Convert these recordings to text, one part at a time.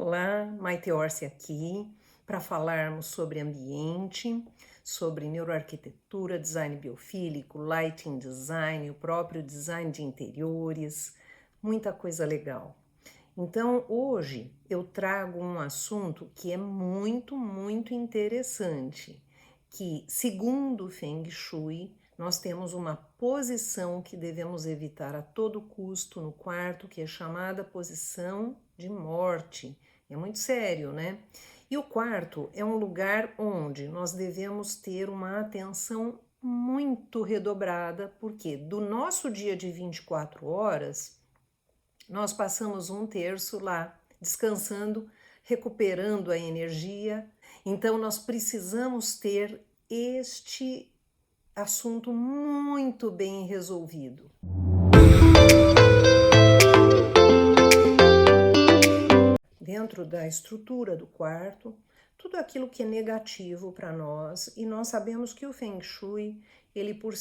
Olá, Maite Orsi aqui para falarmos sobre ambiente, sobre neuroarquitetura, design biofílico, lighting design, o próprio design de interiores, muita coisa legal. Então, hoje eu trago um assunto que é muito interessante, que, segundo o Feng Shui, nós temos uma posição que devemos evitar a todo custo no quarto, que é chamada posição de morte. É muito sério, né? E o quarto é um lugar onde nós devemos ter uma atenção muito redobrada, porque do nosso dia de 24 horas, nós passamos um terço lá, descansando, recuperando a energia. Então, nós precisamos ter este assunto muito bem resolvido. Dentro da estrutura do quarto, tudo aquilo que é negativo para nós, e nós sabemos que o Feng Shui, ele por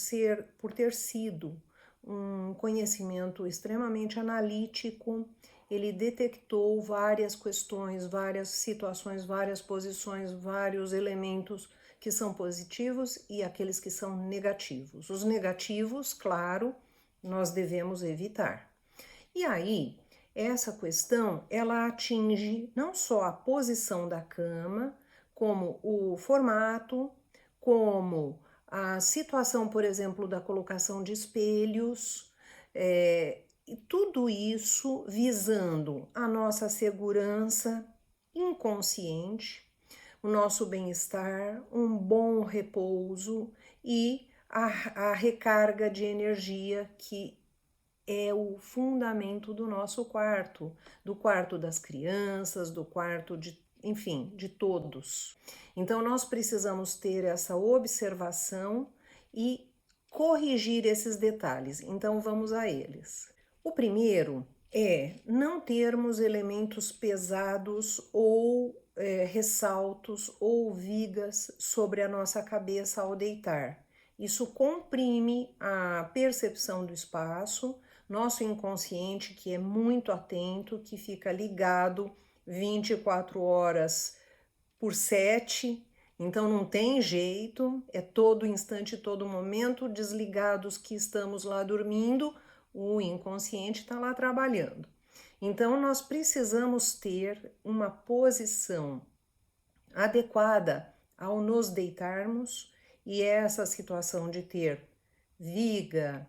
ter sido um conhecimento extremamente analítico, ele detectou várias questões, várias situações, várias posições, vários elementos que são positivos e aqueles que são negativos. Os negativos, claro, nós devemos evitar. E aí, essa questão, ela atinge não só a posição da cama, como o formato, como a situação, por exemplo, da colocação de espelhos, e tudo isso visando a nossa segurança inconsciente, o nosso bem-estar, um bom repouso e a recarga de energia que é o fundamento do nosso quarto, do quarto das crianças, do quarto de, enfim, de todos. Então nós precisamos ter essa observação e corrigir esses detalhes. Então vamos a eles. O primeiro é não termos elementos pesados ou ressaltos ou vigas sobre a nossa cabeça ao deitar. Isso comprime a percepção do espaço, nosso inconsciente, que é muito atento, que fica ligado 24 horas por 7, então não tem jeito, é todo instante, todo momento, desligados que estamos lá dormindo, o inconsciente está lá trabalhando. Então nós precisamos ter uma posição adequada ao nos deitarmos, e essa situação de ter viga,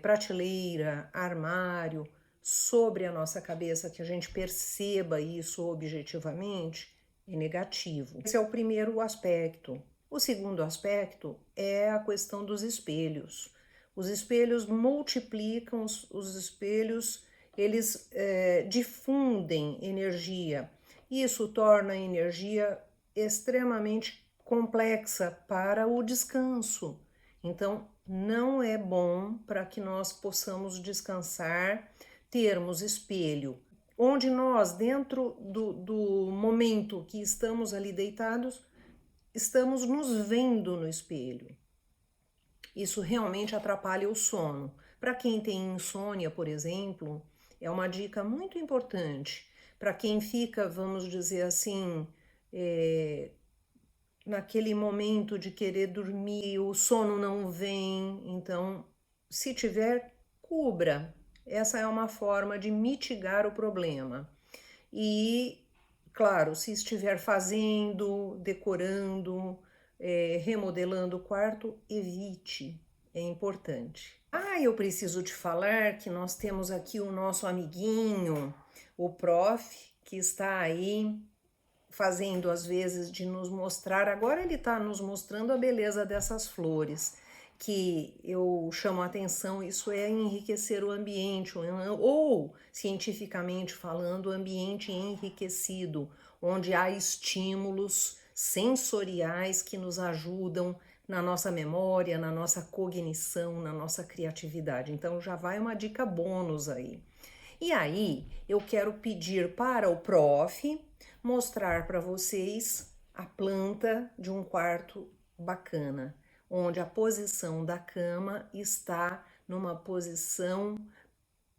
prateleira, armário sobre a nossa cabeça, que a gente perceba isso objetivamente, é negativo. Esse é o primeiro aspecto. O segundo aspecto é a questão dos espelhos. Os espelhos multiplicam, os espelhos, eles difundem energia. Isso torna a energia extremamente complexa para o descanso. Então, não é bom para que nós possamos descansar, termos espelho, onde nós, dentro do momento que estamos ali deitados, estamos nos vendo no espelho. Isso realmente atrapalha o sono. Para quem tem insônia, por exemplo, é uma dica muito importante. Para quem fica, vamos dizer assim, naquele momento de querer dormir, o sono não vem, então, se tiver, cubra. Essa é uma forma de mitigar o problema. E, claro, se estiver fazendo, decorando, remodelando o quarto, evite, é importante. Eu preciso te falar que nós temos aqui o nosso amiguinho, o prof, que está aí fazendo às vezes de nos mostrar, agora ele está nos mostrando a beleza dessas flores, que eu chamo a atenção, isso é enriquecer o ambiente, ou cientificamente falando, o ambiente enriquecido, onde há estímulos sensoriais que nos ajudam na nossa memória, na nossa cognição, na nossa criatividade. Então já vai uma dica bônus aí. E aí, eu quero pedir para o prof mostrar para vocês a planta de um quarto bacana, onde a posição da cama está numa posição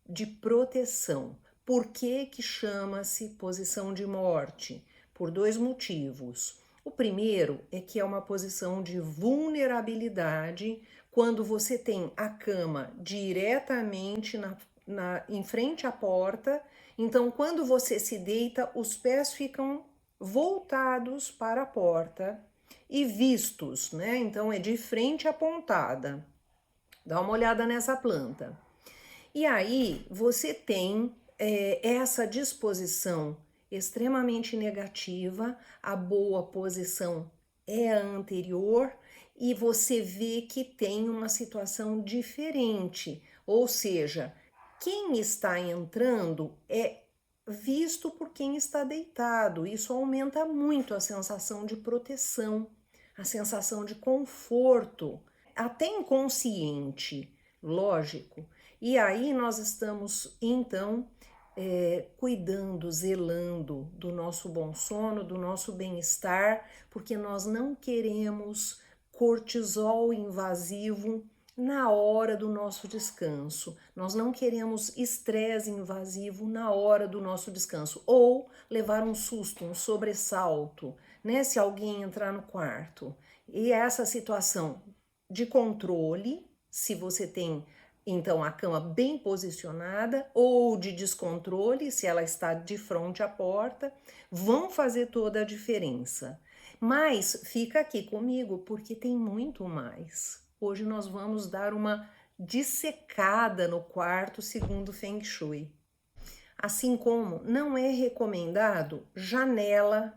de proteção, Por que que chama-se posição de morte? Por dois motivos. O primeiro é que é uma posição de vulnerabilidade quando você tem a cama diretamente em frente à porta. Então, quando você se deita, os pés ficam voltados para a porta e vistos, né? Então, é de frente apontada. Dá uma olhada nessa planta. E aí, você tem essa disposição extremamente negativa, a boa posição é a anterior, e você vê que tem uma situação diferente, ou seja, quem está entrando é visto por quem está deitado. Isso aumenta muito a sensação de proteção, a sensação de conforto, até inconsciente, lógico. E aí nós estamos, então, cuidando, zelando do nosso bom sono, do nosso bem-estar, porque nós não queremos cortisol invasivo na hora do nosso descanso. Nós não queremos estresse invasivo na hora do nosso descanso ou levar um susto, um sobressalto, né? Se alguém entrar no quarto. E essa situação de controle, se você tem então a cama bem posicionada, ou de descontrole, se ela está de frente à porta, vão fazer toda a diferença. Mas fica aqui comigo porque tem muito mais. Hoje nós vamos dar uma dissecada no quarto segundo Feng Shui. Assim como não é recomendado janela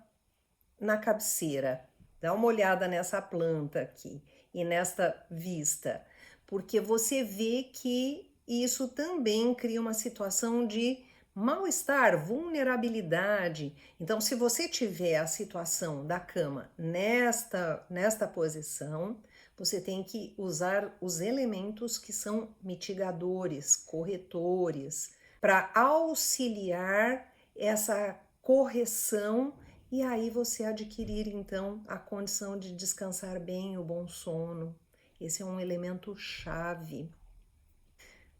na cabeceira. Dá uma olhada nessa planta aqui e nesta vista, porque você vê que isso também cria uma situação de mal-estar, vulnerabilidade. Então, se você tiver a situação da cama nesta posição, você tem que usar os elementos que são mitigadores, corretores, para auxiliar essa correção e aí você adquirir então a condição de descansar bem, o bom sono. Esse é um elemento chave.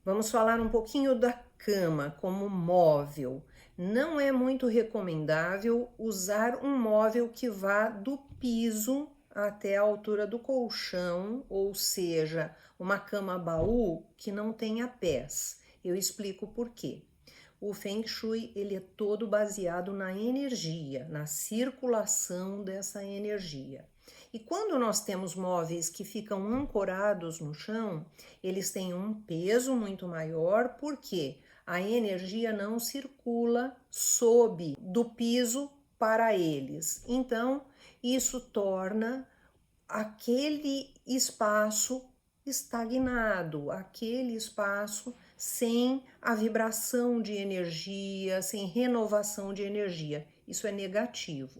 Vamos falar um pouquinho da cama como móvel. Não é muito recomendável usar um móvel que vá do piso até a altura do colchão, ou seja, uma cama baú que não tenha pés. Eu explico por quê. O Feng Shui ele é todo baseado na energia, na circulação dessa energia. E quando nós temos móveis que ficam ancorados no chão, eles têm um peso muito maior, porque a energia não circula do piso para eles. Então, isso torna aquele espaço estagnado, aquele espaço sem a vibração de energia, sem renovação de energia. Isso é negativo.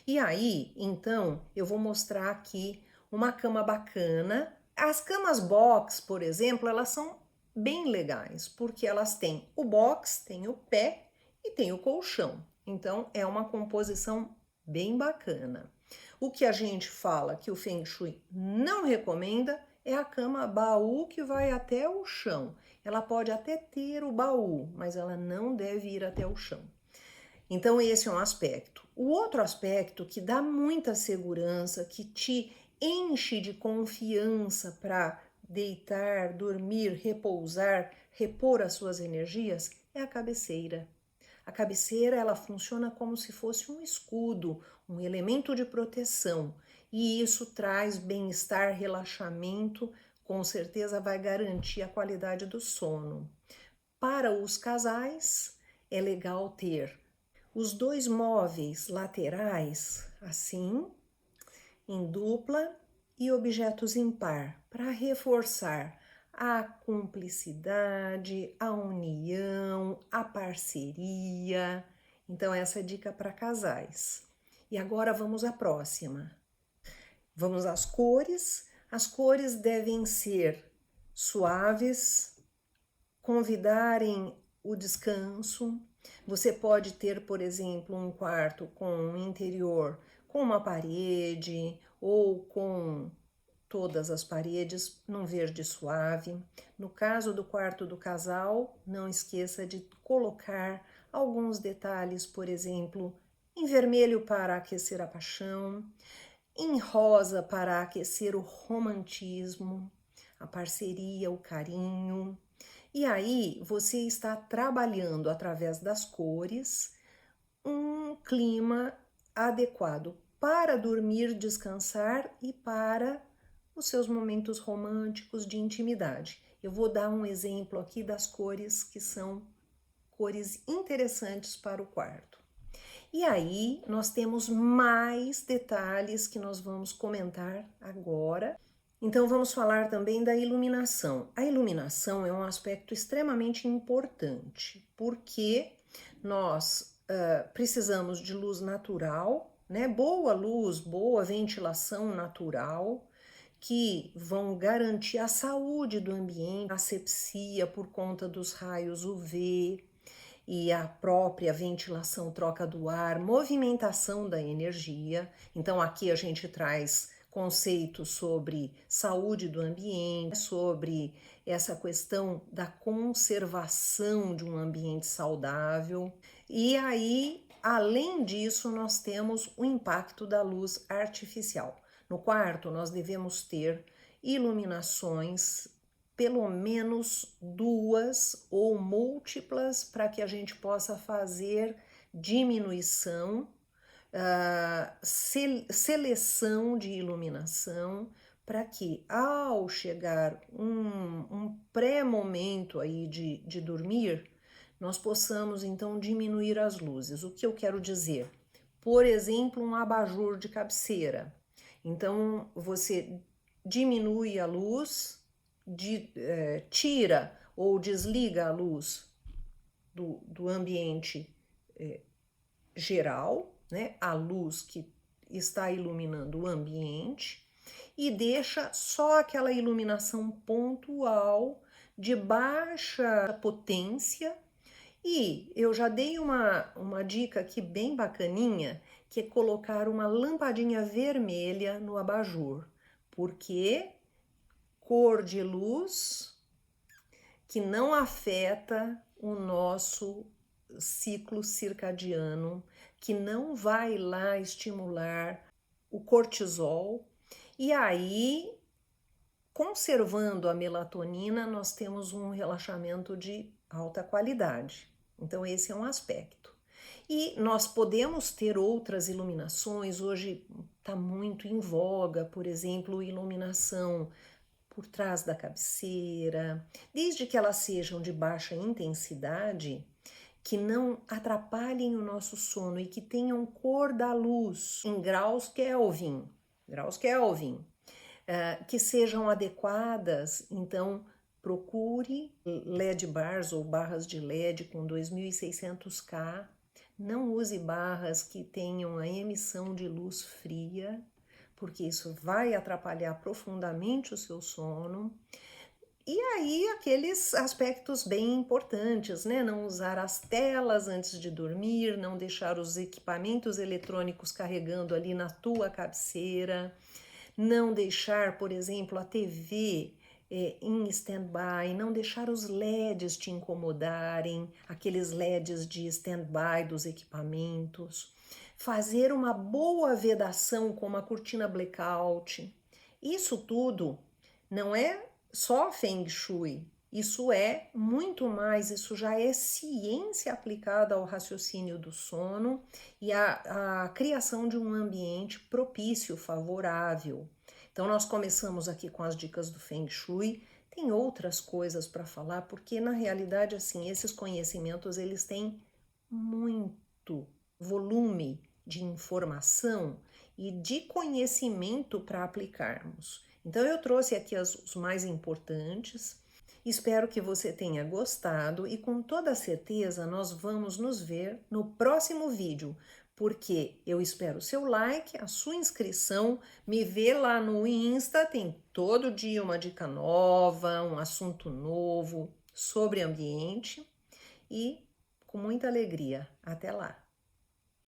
E aí, então, eu vou mostrar aqui uma cama bacana. As camas box, por exemplo, elas são bem legais, porque elas têm o box, tem o pé e tem o colchão. Então, é uma composição bem bacana. O que a gente fala que o Feng Shui não recomenda é a cama baú que vai até o chão. Ela pode até ter o baú, mas ela não deve ir até o chão. Então, esse é um aspecto. O outro aspecto que dá muita segurança, que te enche de confiança para deitar, dormir, repousar, repor as suas energias, é a cabeceira. A cabeceira, ela funciona como se fosse um escudo, um elemento de proteção, e isso traz bem-estar, relaxamento, com certeza vai garantir a qualidade do sono. Para os casais, é legal ter os dois móveis laterais, assim, em dupla, e objetos em par, para reforçar a cumplicidade, a união, a parceria. Então, essa é a dica para casais. E agora vamos à próxima. Vamos às cores. As cores devem ser suaves, convidarem o descanso. Você pode ter, por exemplo, um quarto com um interior com uma parede ou com todas as paredes num verde suave. No caso do quarto do casal, não esqueça de colocar alguns detalhes, por exemplo, em vermelho para aquecer a paixão, em rosa para aquecer o romantismo, a parceria, o carinho. E aí você está trabalhando através das cores um clima adequado para dormir, descansar e para os seus momentos românticos de intimidade. Eu vou dar um exemplo aqui das cores que são cores interessantes para o quarto. E aí nós temos mais detalhes que nós vamos comentar agora. Então vamos falar também da iluminação. A iluminação é um aspecto extremamente importante, porque nós precisamos de luz natural, né? Boa luz, boa ventilação natural, que vão garantir a saúde do ambiente, a asepsia por conta dos raios UV e a própria ventilação, troca do ar, movimentação da energia. Então aqui a gente traz conceitos sobre saúde do ambiente, sobre essa questão da conservação de um ambiente saudável. E aí, além disso, nós temos o impacto da luz artificial. No quarto, nós devemos ter iluminações, pelo menos 2 ou múltiplas, para que a gente possa fazer diminuição, seleção de iluminação, para que ao chegar um pré-momento aí de dormir, nós possamos então diminuir as luzes. O que eu quero dizer? Por exemplo, um abajur de cabeceira. Então você diminui a luz, tira ou desliga a luz do ambiente geral, né? A luz que está iluminando o ambiente, e deixa só aquela iluminação pontual de baixa potência. E eu já dei uma dica aqui bem bacaninha, que é colocar uma lampadinha vermelha no abajur, porque cor de luz que não afeta o nosso ciclo circadiano, que não vai lá estimular o cortisol. E aí, conservando a melatonina, nós temos um relaxamento de alta qualidade. Então esse é um aspecto. E nós podemos ter outras iluminações. Hoje está muito em voga, por exemplo, iluminação por trás da cabeceira, desde que elas sejam de baixa intensidade, que não atrapalhem o nosso sono e que tenham cor da luz em graus Kelvin, que sejam adequadas. Então procure LED bars ou barras de LED com 2600K, não use barras que tenham a emissão de luz fria, porque isso vai atrapalhar profundamente o seu sono. E aí aqueles aspectos bem importantes, né? Não usar as telas antes de dormir, não deixar os equipamentos eletrônicos carregando ali na tua cabeceira, não deixar, por exemplo, a TV em stand-by, não deixar os LEDs te incomodarem, aqueles LEDs de stand-by dos equipamentos, fazer uma boa vedação com uma cortina blackout. Isso tudo não é só Feng Shui, isso é muito mais, isso já é ciência aplicada ao raciocínio do sono e a criação de um ambiente propício, favorável. Então nós começamos aqui com as dicas do Feng Shui, tem outras coisas para falar, porque na realidade assim, esses conhecimentos eles têm muito volume de informação e de conhecimento para aplicarmos. Então eu trouxe aqui os mais importantes. Espero que você tenha gostado e com toda certeza nós vamos nos ver no próximo vídeo, porque eu espero o seu like, a sua inscrição, me vê lá no Insta, tem todo dia uma dica nova, um assunto novo sobre ambiente e com muita alegria. Até lá!